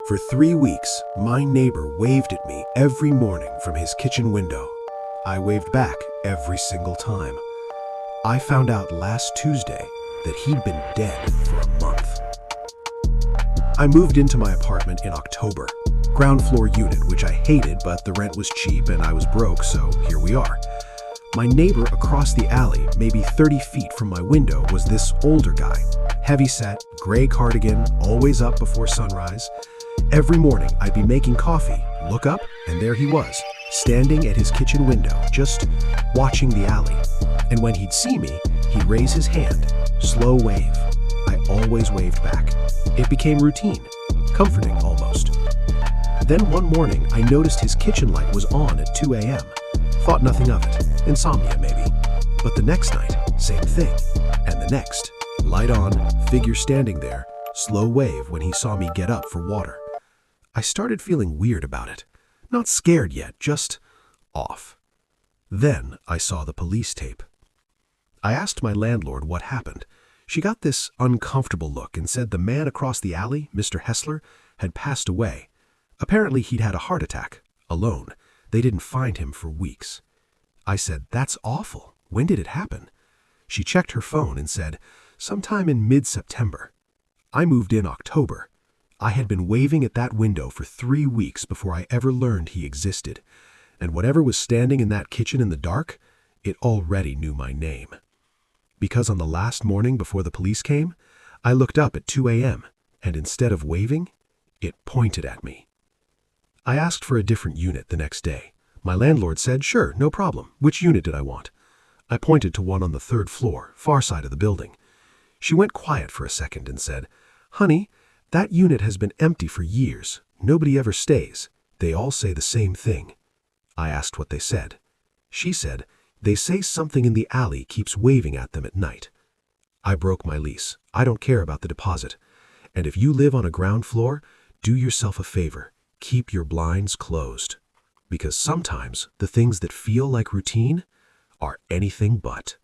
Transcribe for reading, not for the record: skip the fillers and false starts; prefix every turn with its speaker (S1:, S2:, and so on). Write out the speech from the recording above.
S1: For 3 weeks, my neighbor waved at me every morning from his kitchen window. I waved back every single time. I found out last Tuesday that he'd been dead for a month. I moved into my apartment in October. Ground floor unit, which I hated, but the rent was cheap and I was broke, so here we are. My neighbor across the alley, maybe 30 feet from my window, was this older guy. Heavy-set, gray cardigan, always up before sunrise. Every morning, I'd be making coffee, look up, and there he was, standing at his kitchen window, just watching the alley. And when he'd see me, he'd raise his hand, slow wave. I always waved back. It became routine, comforting almost. Then one morning, I noticed his kitchen light was on at 2 a.m. Thought nothing of it, insomnia maybe. But the next night, same thing. And the next, light on, figure standing there, slow wave when he saw me get up for water. I started feeling weird about it. Not scared yet, just off. Then I saw the police tape. I asked my landlord what happened. She got this uncomfortable look and said the man across the alley, Mr. Hessler, had passed away. Apparently he'd had a heart attack, alone. They didn't find him for weeks. I said, "That's awful. When did it happen?" She checked her phone and said, "Sometime in mid-September." I moved in October. I had been waving at that window for 3 weeks before I ever learned he existed. And whatever was standing in that kitchen in the dark, it already knew my name. Because on the last morning before the police came, I looked up at 2 a.m., and instead of waving, it pointed at me. I asked for a different unit the next day. My landlord said, "Sure, no problem. Which unit did I want?" I pointed to one on the 3rd floor, far side of the building. She went quiet for a second and said, "Honey, that unit has been empty for years. Nobody ever stays. They all say the same thing." I asked what they said. She said, "They say something in the alley keeps waving at them at night." I broke my lease. I don't care about the deposit. And if you live on a ground floor, do yourself a favor. Keep your blinds closed. Because sometimes the things that feel like routine are anything but.